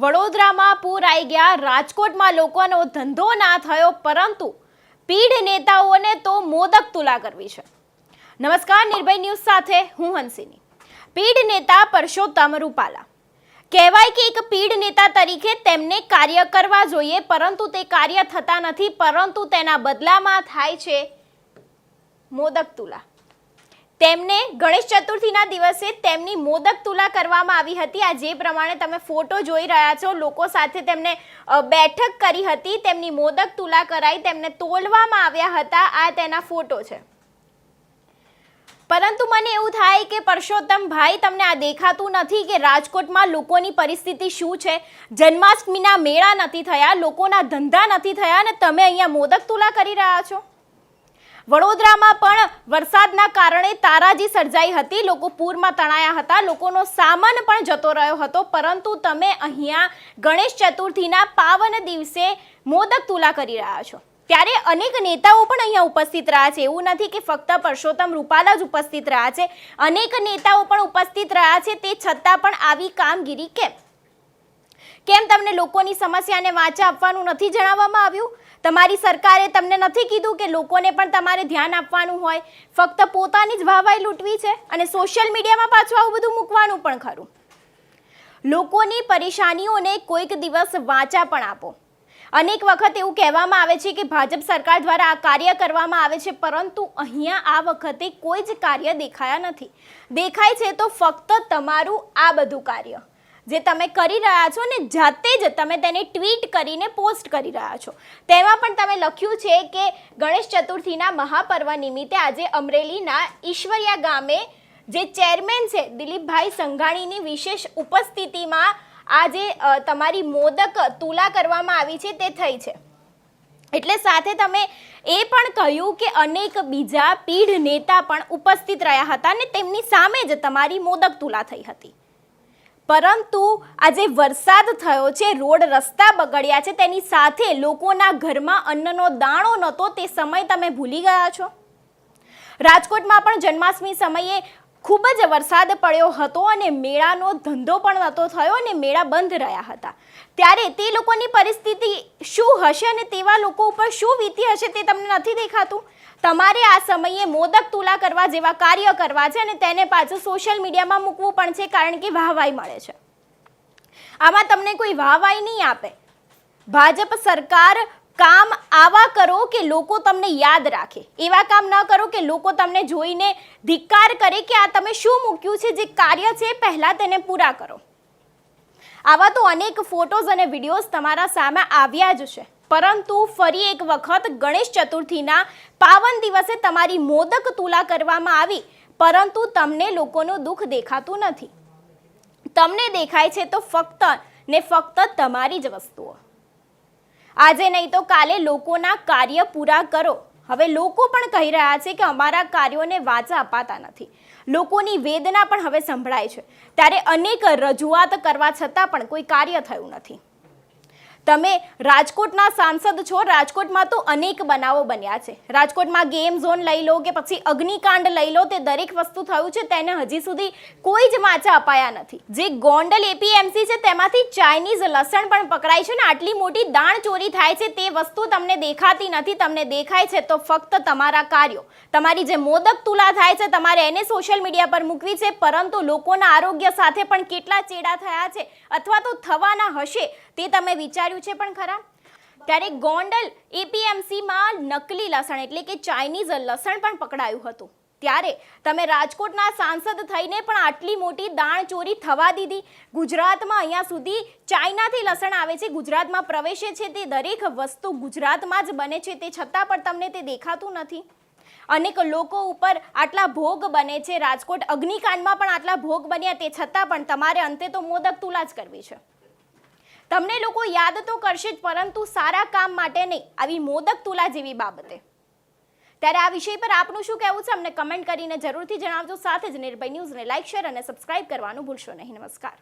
વડોદરામાં પૂર આવી ગયા, રાજકોટમાં લોકોનો ધંધો ના થયો, પરંતુ પીઢ નેતાઓને તો મોદક તુલા કરવી છે. નમસ્કાર, નિર્ભય ન્યૂઝ સાથે હું હંસિની. પીઢ નેતા પરસોત્તમ રૂપાલા કહેવાય કે એક પીઢ નેતા તરીકે તેમને કાર્ય કરવા જોઈએ, પરંતુ તે કાર્ય થતા નથી, પરંતુ તેના બદલામાં થાય છે મોદક તુલા. તેમને ગણેશ ચતુર્થીના દિવસે તેમની મોદક તુલા કરવામાં આવી હતી. આ જે પ્રમાણે તમે ફોટો જોઈ રહ્યા છો, લોકો સાથે તેમને બેઠક કરી હતી, તેમની મોદક તુલા કરાઈ, તેમને તોલવામાં આવ્યા હતા. આ તેના ફોટો છે. પરંતુ મને એવું થાય કે પરસોત્તમ ભાઈ, તમને આ દેખાતું નથી કે રાજકોટમાં લોકોની પરિસ્થિતિ શું છે? જન્માષ્ટમીના મેળા નથી થયા, લોકોના ધંધા નથી થયા, અને તમે અહીંયા મોદક તુલા કરી રહ્યા છો. વડોદરામાં પણ વરસાદના કારણે તારાજી સર્જાઈ હતી, લોકો પૂરમાં તણાયા હતા, લોકોનો સામાન પણ જતો રહ્યો હતો, પરંતુ તમે અહીંયા ગણેશ ચતુર્થીના પાવન દિવસે મોદક તુલા કરી રહ્યા છો. ત્યારે અનેક નેતાઓ પણ અહીંયા ઉપસ્થિત રહ્યા છે. એવું નથી કે ફક્ત પરસોત્તમ રૂપાલા જ ઉપસ્થિત રહ્યા છે, અનેક નેતાઓ પણ ઉપસ્થિત રહ્યા છે. તે છતાં પણ આવી કામગીરી કેમ તમને લોકોની સમસ્યાને વાચા આપવાનું નથી જણાવવામાં આવ્યું? તમારી સરકારે તમને નથી કીધું કે લોકોને પણ તમારે ધ્યાન આપવાનું હોય? ફક્ત પોતાની જ વાહવાઈ લૂંટવી છે અને સોશિયલ મીડિયામાં પાછું આવું બધું મૂકવાનું પણ ખરું. લોકોની પરેશાનીઓને કોઈક દિવસ વાચા પણ આપો. અનેક વખત એવું કહેવામાં આવે છે કે ભાજપ સરકાર દ્વારા આ કાર્ય કરવામાં આવે છે, પરંતુ અહીંયા આ વખતે કોઈ જ કાર્ય દેખાયા નથી. દેખાય છે તો ફક્ત તમારું આ બધું કાર્ય જે તમે કરી રહ્યા છો ને જાતે જ તમે તેને ટ્વીટ કરીને પોસ્ટ કરી રહ્યા છો. તેમાં પણ તમે લખ્યું છે કે ગણેશ ચતુર્થીના મહાપર્વ નિમિત્તે આજે અમરેલીના ઈશ્વરિયા ગામે જે ચેરમેન છે દિલીપભાઈ સંઘાણીની વિશેષ ઉપસ્થિતિમાં આજે તમારી મોદક તુલા કરવામાં આવી છે, તે થઈ છે. એટલે સાથે તમે એ પણ કહ્યું કે અનેક બીજા પીઢ નેતા પણ ઉપસ્થિત રહ્યા હતા અને તેમની સામે જ તમારી મોદક તુલા થઈ હતી. પરંતુ આજે વરસાદ થયો છે, રોડ રસ્તા બગડ્યા છે, તેની સાથે લોકોના ઘરમાં અન્નનો દાણો નહોતો, તે સમય તમે ભૂલી ગયા છો. રાજકોટમાં પણ જન્માષ્ટમી સમયે ખૂબ જ વરસાદ પડ્યો હતો અને મેળાનો ધંધો પણ નહોતો થયો અને મેળા બંધ રહ્યા હતા. ત્યારે તે લોકોની પરિસ્થિતિ શું હશે અને તેવા લોકો ઉપર શું વીતી હશે તે તમને નથી દેખાતું? તમારે આ સમયે મોદક તુલા કરવા જેવા કાર્ય કરવા છે અને તેને પાછું સોશિયલ મીડિયામાં મૂકવું પણ છે, કારણ કે વાહવાઈ મળે છે. આમાં તમને કોઈ વાહવાઈ નહીં આપે. ભાજપ સરકાર કામ આવા કરો કે લોકો તમને યાદ રાખે, એવા કામ ન કરો કે લોકો તમને જોઈને ધિક્કાર કરે કે આ તમે શું મૂક્યું છે. જે કાર્ય છે પહેલાં તેને પૂરા કરો. આવા તો અનેક ફોટોઝ અને વિડીયોઝ તમારા સામે આવ્યા જ છે, પરંતુ ફરી એક વખત ગણેશ ચતુર્થીના પાવન દિવસે તમારી મોદક તુલા કરવામાં આવી, પરંતુ તમને લોકોનું દુઃખ દેખાતું નથી. તમને દેખાય છે તો ફક્ત ને ફક્ત તમારી જ વસ્તુઓ. આજે નહીં તો કાલે લોકોના કાર્ય પૂરા કરો. હવે લોકો પણ કહી રહ્યા છે કે અમારા કાર્યોને વાચા અપાતા નથી. લોકોની વેદના પણ હવે સંભળાય છે. ત્યારે અનેક રજૂઆત કરવા છતાં પણ કોઈ કાર્ય થયું નથી. તમે રાજકોટના સાંસદ છો, રાજકોટમાં તો અનેક બનાવો બન્યા છે. રાજકોટમાં ગેમ ઝોન લઈ લો કે પછી અગ્નિકાંડ લઈ લો, તે દરેક વસ્તુ થયું છે, તેને હજી સુધી કોઈ જ વાચા અપાયા નથી. જે ગોંડલ એપીએમસી છે તેમાંથી ચાઇનીઝ લસણ પણ પકડાય છે ને આટલી મોટી દાણ ચોરી થાય છે, તે વસ્તુ તમને દેખાતી નથી. તમને દેખાય છે તો ફક્ત તમારા કાર્યો. તમારી જે મોદક તુલા થાય છે તમારે એને સોશિયલ મીડિયા પર મૂકવી છે, પરંતુ લોકોના આરોગ્ય સાથે પણ કેટલા ચેડા થયા છે અથવા તો થવાના હશે તે તમે વિચાર્યું છે પણ ખરા? ત્યારે ગોંડલ એપીએમસીમાં નકલી લસણ એટલે કે ચાઇનીઝ લસણ પણ પકડાયું હતું. ત્યારે તમે રાજકોટના સાંસદ થઈને પણ આટલી મોટી દાણ ચોરી થવા દીધી. ગુજરાતમાં અહીંયા સુધી ચાઇનાથી લસણ આવે છે, ગુજરાતમાં પ્રવેશે છે, તે દરેક વસ્તુ ગુજરાતમાં જ બને છે, તે છતાં પણ તમને તે દેખાતું નથી. અનેક લોકો ઉપર આટલા ભોગ બને છે, રાજકોટ અગ્નિકાંડમાં પણ આટલા ભોગ બન્યા, તે છતાં પણ તમારે અંતે તો મોદક તુલા જ કરવી છે. તમને લોકો યાદ તો કરશે જ, પરંતુ સારા કામ માટે નહીં, આવી મોદક તુલા જેવી બાબતે. ત્યારે આ વિષય પર આપનું શું કહેવું છે અમને કમેન્ટ કરીને જરૂરથી જણાવજો. સાથે જ નિર્ભય ન્યૂઝને લાઇક, શેર અને સબસ્ક્રાઇબ કરવાનું ભૂલશો નહીં. નમસ્કાર.